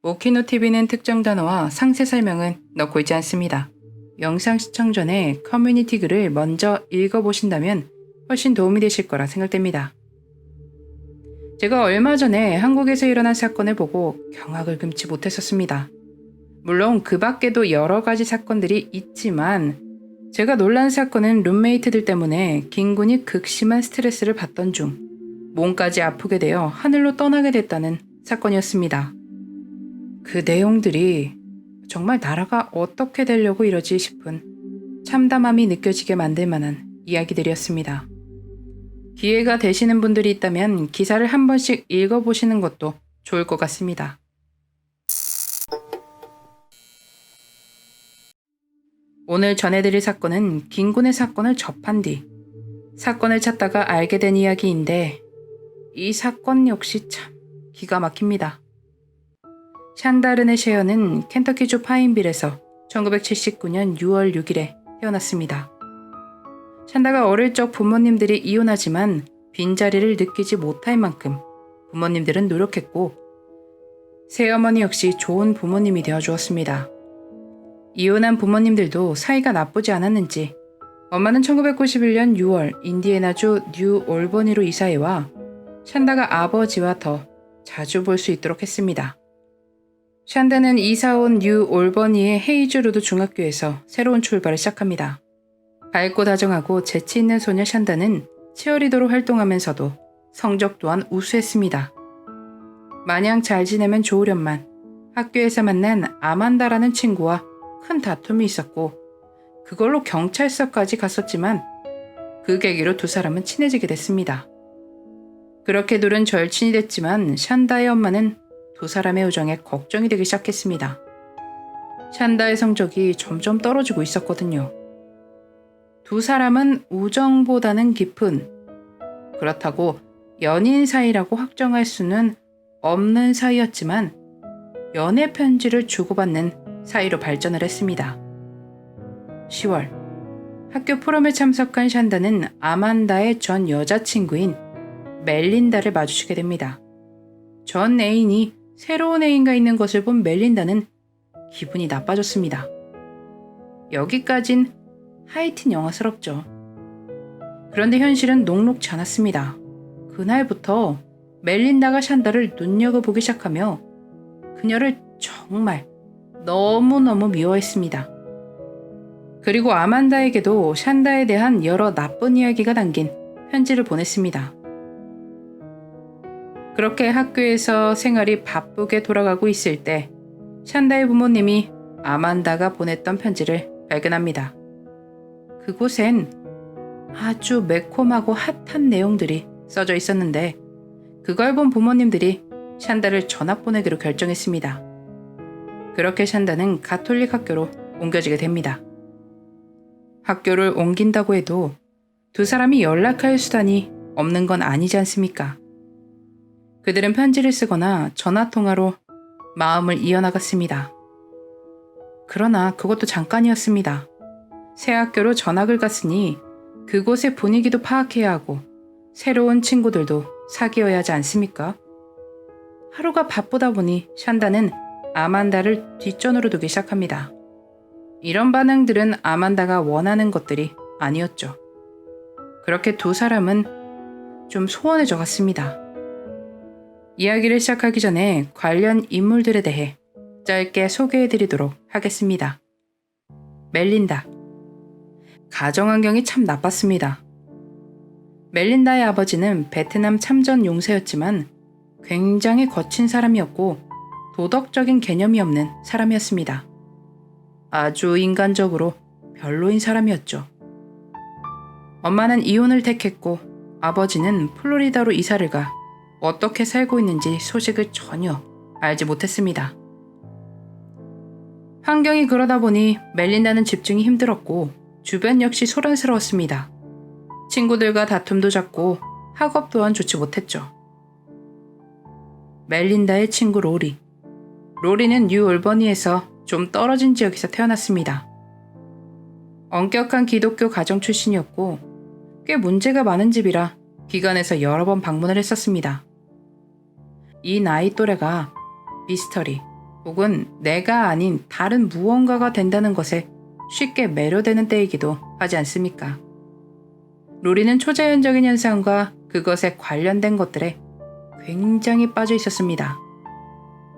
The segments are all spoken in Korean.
모키노 TV는 특정 단어와 상세 설명은 넣고 있지 않습니다. 영상 시청 전에 커뮤니티 글을 먼저 읽어보신다면 훨씬 도움이 되실 거라 생각됩니다. 제가 얼마 전에 한국에서 일어난 사건을 보고 경악을 금치 못했었습니다. 물론 그 밖에도 여러 가지 사건들이 있지만 제가 놀란 사건은 룸메이트들 때문에 김군이 극심한 스트레스를 받던 중 몸까지 아프게 되어 하늘로 떠나게 됐다는 사건이었습니다. 그 내용들이 정말 나라가 어떻게 되려고 이러지 싶은 참담함이 느껴지게 만들 만한 이야기들이었습니다. 기회가 되시는 분들이 있다면 기사를 한 번씩 읽어보시는 것도 좋을 것 같습니다. 오늘 전해드릴 사건은 김군의 사건을 접한 뒤 사건을 찾다가 알게 된 이야기인데 이 사건 역시 참 기가 막힙니다. 샨다르네 셰어는 켄터키주 파인빌에서 1979년 6월 6일에 태어났습니다. 샨다가 어릴 적 부모님들이 이혼하지만 빈자리를 느끼지 못할 만큼 부모님들은 노력했고 새어머니 역시 좋은 부모님이 되어주었습니다. 이혼한 부모님들도 사이가 나쁘지 않았는지 엄마는 1991년 6월 인디애나주 뉴 올버니로 이사해와 샨다가 아버지와 더 자주 볼 수 있도록 했습니다. 샨다는 이사온 뉴 올버니의 헤이즈로드 중학교에서 새로운 출발을 시작합니다. 밝고 다정하고 재치 있는 소녀 샨다는 치어리더로 활동하면서도 성적 또한 우수했습니다. 마냥 잘 지내면 좋으련만 학교에서 만난 아만다라는 친구와 큰 다툼이 있었고 그걸로 경찰서까지 갔었지만 그 계기로 두 사람은 친해지게 됐습니다. 그렇게 둘은 절친이 됐지만 샨다의 엄마는 두 사람의 우정에 걱정이 되기 시작했습니다. 샨다의 성적이 점점 떨어지고 있었거든요. 두 사람은 우정보다는 깊은, 그렇다고 연인 사이라고 확정할 수는 없는 사이였지만 연애 편지를 주고받는 사이로 발전을 했습니다. 10월, 학교 프롬에 참석한 샨다는 아만다의 전 여자친구인 멜린다를 마주치게 됩니다. 전 애인이 새로운 애인과 있는 것을 본 멜린다는 기분이 나빠졌습니다. 여기까진 하이틴 영화스럽죠. 그런데 현실은 녹록지 않았습니다. 그날부터 멜린다가 샨다를 눈여겨보기 시작하며 그녀를 정말 너무너무 미워했습니다. 그리고 아만다에게도 샨다에 대한 여러 나쁜 이야기가 담긴 편지를 보냈습니다. 그렇게 학교에서 생활이 바쁘게 돌아가고 있을 때 샨다의 부모님이 아만다가 보냈던 편지를 발견합니다. 그곳엔 아주 매콤하고 핫한 내용들이 써져 있었는데 그걸 본 부모님들이 샨다를 전학 보내기로 결정했습니다. 그렇게 샨다는 가톨릭 학교로 옮겨지게 됩니다. 학교를 옮긴다고 해도 두 사람이 연락할 수단이 없는 건 아니지 않습니까? 그들은 편지를 쓰거나 전화통화로 마음을 이어나갔습니다. 그러나 그것도 잠깐이었습니다. 새 학교로 전학을 갔으니 그곳의 분위기도 파악해야 하고 새로운 친구들도 사귀어야 하지 않습니까? 하루가 바쁘다 보니 샨다는 아만다를 뒷전으로 두기 시작합니다. 이런 반응들은 아만다가 원하는 것들이 아니었죠. 그렇게 두 사람은 좀 소원해져 갔습니다. 이야기를 시작하기 전에 관련 인물들에 대해 짧게 소개해드리도록 하겠습니다. 멜린다. 가정환경이 참 나빴습니다. 멜린다의 아버지는 베트남 참전 용사였지만 굉장히 거친 사람이었고 도덕적인 개념이 없는 사람이었습니다. 아주 인간적으로 별로인 사람이었죠. 엄마는 이혼을 택했고 아버지는 플로리다로 이사를 가 어떻게 살고 있는지 소식을 전혀 알지 못했습니다. 환경이 그러다 보니 멜린다는 집중이 힘들었고 주변 역시 소란스러웠습니다. 친구들과 다툼도 잦고 학업 또한 좋지 못했죠. 멜린다의 친구 로리. 로리는 뉴 올버니에서 좀 떨어진 지역에서 태어났습니다. 엄격한 기독교 가정 출신이었고 꽤 문제가 많은 집이라 기관에서 여러 번 방문을 했었습니다. 이 나이 또래가 미스터리, 혹은 내가 아닌 다른 무언가가 된다는 것에 쉽게 매료되는 때이기도 하지 않습니까? 로리는 초자연적인 현상과 그것에 관련된 것들에 굉장히 빠져 있었습니다.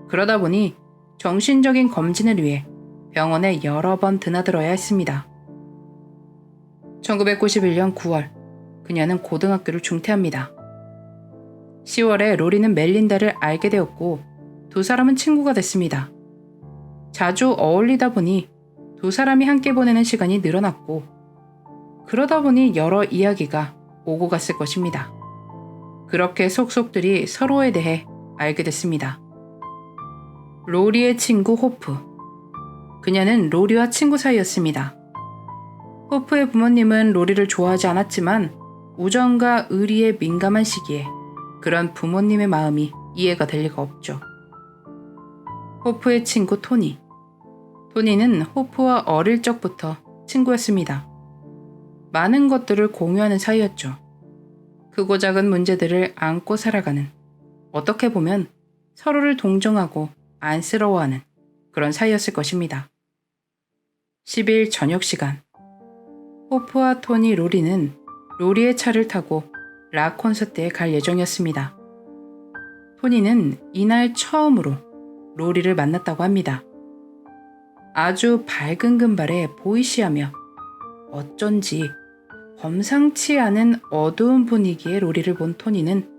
그러다 보니 정신적인 검진을 위해 병원에 여러 번 드나들어야 했습니다. 1991년 9월, 그녀는 고등학교를 중퇴합니다. 10월에 로리는 멜린다를 알게 되었고 두 사람은 친구가 됐습니다. 자주 어울리다 보니 두 사람이 함께 보내는 시간이 늘어났고 그러다 보니 여러 이야기가 오고 갔을 것입니다. 그렇게 속속들이 서로에 대해 알게 됐습니다. 로리의 친구 호프. 그녀는 로리와 친구 사이였습니다. 호프의 부모님은 로리를 좋아하지 않았지만 우정과 의리에 민감한 시기에 그런 부모님의 마음이 이해가 될 리가 없죠. 호프의 친구 토니. 토니는 호프와 어릴 적부터 친구였습니다. 많은 것들을 공유하는 사이였죠. 크고 작은 문제들을 안고 살아가는, 어떻게 보면 서로를 동정하고 안쓰러워하는 그런 사이였을 것입니다. 10일 저녁 시간, 호프와 토니, 로리는 로리의 차를 타고 락 콘서트에 갈 예정이었습니다. 토니는 이날 처음으로 로리를 만났다고 합니다. 아주 밝은 금발에 보이시하며 어쩐지 범상치 않은 어두운 분위기의 로리를 본 토니는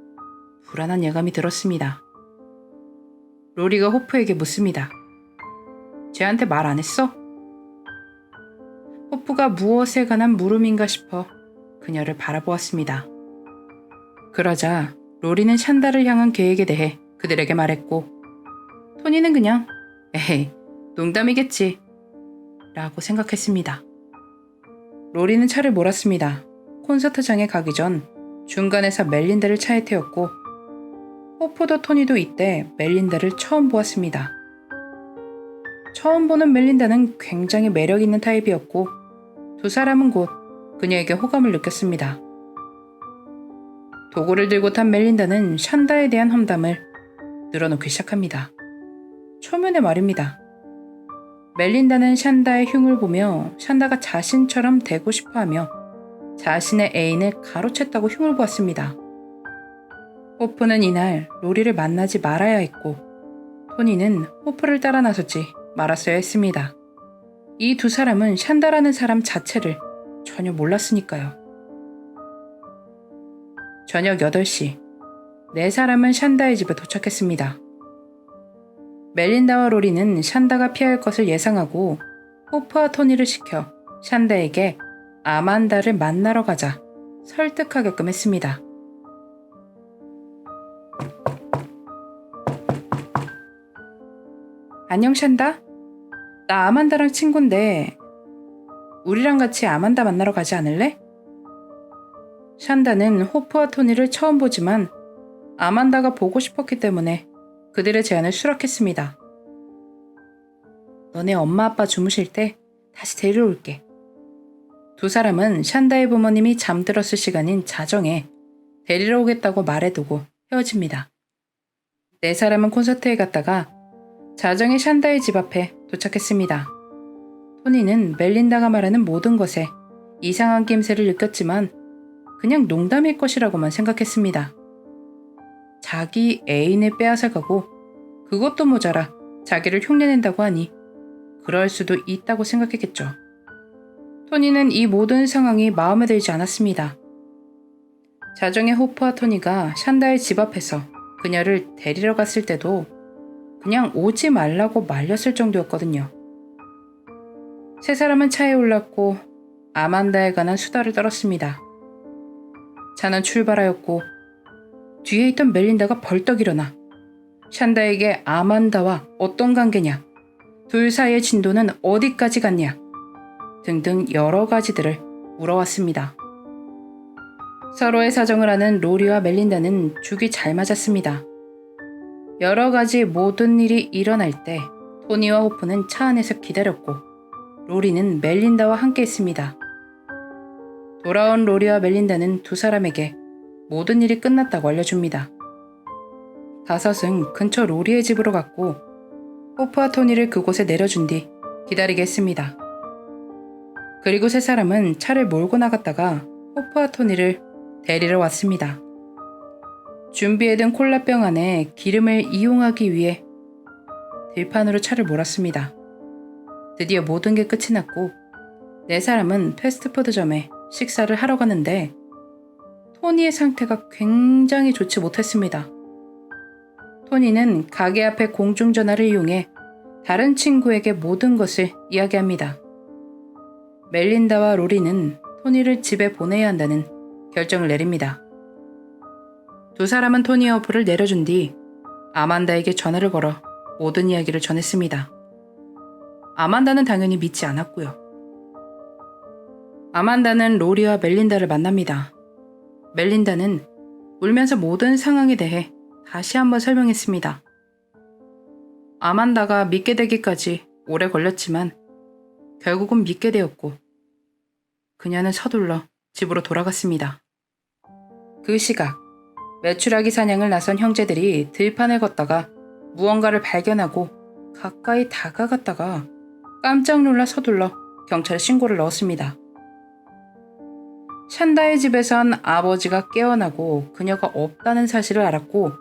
불안한 예감이 들었습니다. 로리가 호프에게 묻습니다. 쟤한테 말 안 했어? 호프가 무엇에 관한 물음인가 싶어 그녀를 바라보았습니다. 그러자 로리는 샨다를 향한 계획에 대해 그들에게 말했고 토니는 그냥 에헤이 농담이겠지 라고 생각했습니다. 로리는 차를 몰았습니다. 콘서트장에 가기 전 중간에서 멜린다를 차에 태웠고 호프도 토니도 이때 멜린다를 처음 보았습니다. 처음 보는 멜린다는 굉장히 매력 있는 타입이었고 두 사람은 곧 그녀에게 호감을 느꼈습니다. 도구를 들고 탄 멜린다는 샨다에 대한 험담을 늘어놓기 시작합니다. 초면에 말입니다. 멜린다는 샨다의 흉을 보며 샨다가 자신처럼 되고 싶어하며 자신의 애인을 가로챘다고 흉을 보았습니다. 호프는 이날 로리를 만나지 말아야 했고 토니는 호프를 따라 나서지 말았어야 했습니다. 이 두 사람은 샨다라는 사람 자체를 전혀 몰랐으니까요. 저녁 8시, 네 사람은 샨다의 집에 도착했습니다. 멜린다와 로리는 샨다가 피할 것을 예상하고 호프와 토니를 시켜 샨다에게 아만다를 만나러 가자 설득하게끔 했습니다. 안녕 샨다? 나 아만다랑 친구인데 우리랑 같이 아만다 만나러 가지 않을래? 샨다는 호프와 토니를 처음 보지만 아만다가 보고 싶었기 때문에 그들의 제안을 수락했습니다. 너네 엄마 아빠 주무실 때 다시 데리러 올게. 두 사람은 샨다의 부모님이 잠들었을 시간인 자정에 데리러 오겠다고 말해두고 헤어집니다. 네 사람은 콘서트에 갔다가 자정에 샨다의 집 앞에 도착했습니다. 토니는 멜린다가 말하는 모든 것에 이상한 낌새를 느꼈지만 그냥 농담일 것이라고만 생각했습니다. 자기 애인을 빼앗아가고 그것도 모자라 자기를 흉내낸다고 하니 그럴 수도 있다고 생각했겠죠. 토니는 이 모든 상황이 마음에 들지 않았습니다. 자정에 호프와 토니가 샨다의 집 앞에서 그녀를 데리러 갔을 때도 그냥 오지 말라고 말렸을 정도였거든요. 세 사람은 차에 올랐고 아만다에 관한 수다를 떨었습니다. 차는 출발하였고 뒤에 있던 멜린다가 벌떡 일어나 샨다에게 아만다와 어떤 관계냐, 둘 사이의 진도는 어디까지 갔냐 등등 여러 가지들을 물어왔습니다. 서로의 사정을 아는 로리와 멜린다는 죽이 잘 맞았습니다. 여러 가지 모든 일이 일어날 때 토니와 호프는 차 안에서 기다렸고 로리는 멜린다와 함께 했습니다. 돌아온 로리와 멜린다는 두 사람에게 모든 일이 끝났다고 알려줍니다. 다섯은 근처 로리의 집으로 갔고 호프와 토니를 그곳에 내려준 뒤 기다리게 했습니다. 그리고 세 사람은 차를 몰고 나갔다가 호프와 토니를 데리러 왔습니다. 준비해둔 콜라병 안에 기름을 이용하기 위해 들판으로 차를 몰았습니다. 드디어 모든 게 끝이 났고 네 사람은 패스트푸드점에 식사를 하러 갔는데 토니의 상태가 굉장히 좋지 못했습니다. 토니는 가게 앞에 공중전화를 이용해 다른 친구에게 모든 것을 이야기합니다. 멜린다와 로리는 토니를 집에 보내야 한다는 결정을 내립니다. 두 사람은 토니의 어플을 내려준 뒤 아만다에게 전화를 걸어 모든 이야기를 전했습니다. 아만다는 당연히 믿지 않았고요. 아만다는 로리와 멜린다를 만납니다. 멜린다는 울면서 모든 상황에 대해 다시 한번 설명했습니다. 아만다가 믿게 되기까지 오래 걸렸지만 결국은 믿게 되었고 그녀는 서둘러 집으로 돌아갔습니다. 그 시각 메추라기 사냥을 나선 형제들이 들판을 걷다가 무언가를 발견하고 가까이 다가갔다가 깜짝 놀라 서둘러 경찰에 신고를 넣었습니다. 샨다의 집에선 아버지가 깨어나고 그녀가 없다는 사실을 알았고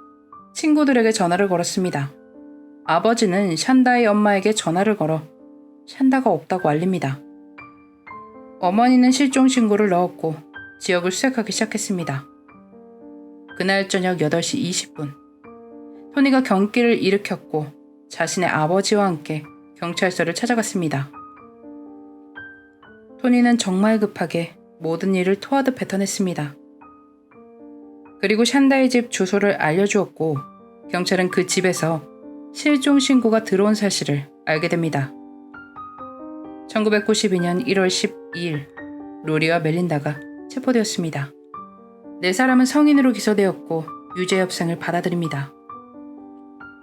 친구들에게 전화를 걸었습니다. 아버지는 샨다의 엄마에게 전화를 걸어 샨다가 없다고 알립니다. 어머니는 실종 신고를 넣었고 지역을 수색하기 시작했습니다. 그날 저녁 8시 20분 토니가 경기를 일으켰고 자신의 아버지와 함께 경찰서를 찾아갔습니다. 토니는 정말 급하게 모든 일을 토하듯 뱉어냈습니다. 그리고 샨다의 집 주소를 알려주었고 경찰은 그 집에서 실종 신고가 들어온 사실을 알게 됩니다. 1992년 1월 12일 로리와 멜린다가 체포되었습니다. 네 사람은 성인으로 기소되었고 유죄 협상을 받아들입니다.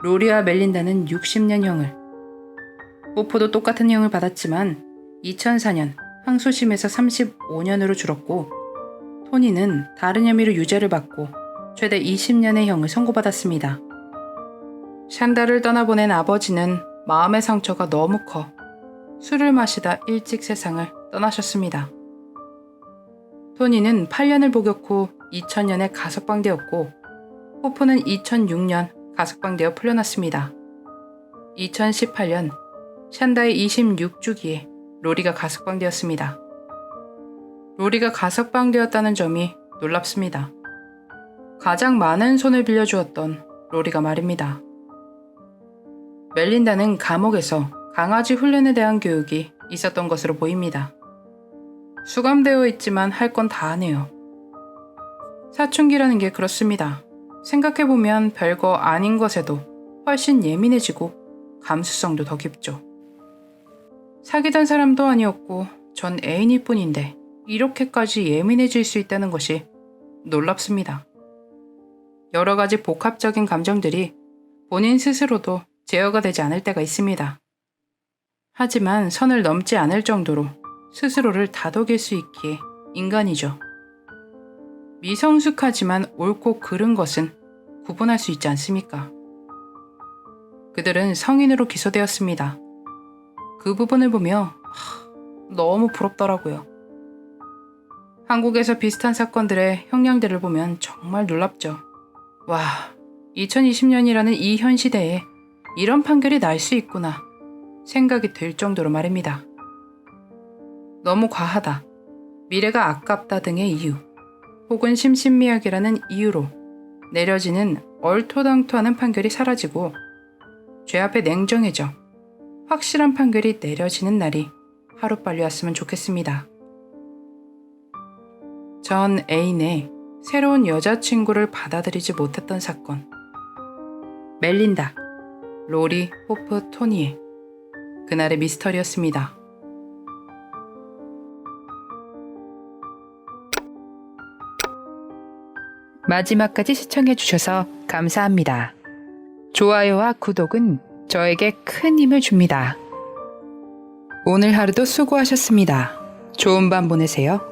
로리와 멜린다는 60년형을, 호프도 똑같은 형을 받았지만 2004년 항소심에서 35년으로 줄었고 토니는 다른 혐의로 유죄를 받고 최대 20년의 형을 선고받았습니다. 샨다를 떠나보낸 아버지는 마음의 상처가 너무 커 술을 마시다 일찍 세상을 떠나셨습니다. 토니는 8년을 복역 후 2000년에 가석방되었고 호프는 2006년 가석방되어 풀려났습니다. 2018년 샨다의 26주기에 로리가 가석방되었습니다. 로리가 가석방되었다는 점이 놀랍습니다. 가장 많은 손을 빌려주었던 로리가 말입니다. 멜린다는 감옥에서 강아지 훈련에 대한 교육이 있었던 것으로 보입니다. 수감되어 있지만 할 건 다 하네요. 사춘기라는 게 그렇습니다. 생각해보면 별거 아닌 것에도 훨씬 예민해지고 감수성도 더 깊죠. 사귀던 사람도 아니었고 전 애인일 뿐인데 이렇게까지 예민해질 수 있다는 것이 놀랍습니다. 여러 가지 복합적인 감정들이 본인 스스로도 제어가 되지 않을 때가 있습니다. 하지만 선을 넘지 않을 정도로 스스로를 다독일 수 있기에 인간이죠. 미성숙하지만 옳고 그른 것은 구분할 수 있지 않습니까? 그들은 성인으로 기소되었습니다. 그 부분을 보며 너무 부럽더라고요. 한국에서 비슷한 사건들의 형량들을 보면 정말 놀랍죠. 와, 2020년이라는 이 현 시대에 이런 판결이 날 수 있구나 생각이 들 정도로 말입니다. 너무 과하다, 미래가 아깝다 등의 이유, 혹은 심신미약이라는 이유로 내려지는 얼토당토하는 판결이 사라지고 죄 앞에 냉정해져 확실한 판결이 내려지는 날이 하루빨리 왔으면 좋겠습니다. 전 애인의 새로운 여자친구를 받아들이지 못했던 사건. 멜린다, 로리, 호프, 토니의 그날의 미스터리였습니다. 마지막까지 시청해주셔서 감사합니다. 좋아요와 구독은 저에게 큰 힘을 줍니다. 오늘 하루도 수고하셨습니다. 좋은 밤 보내세요.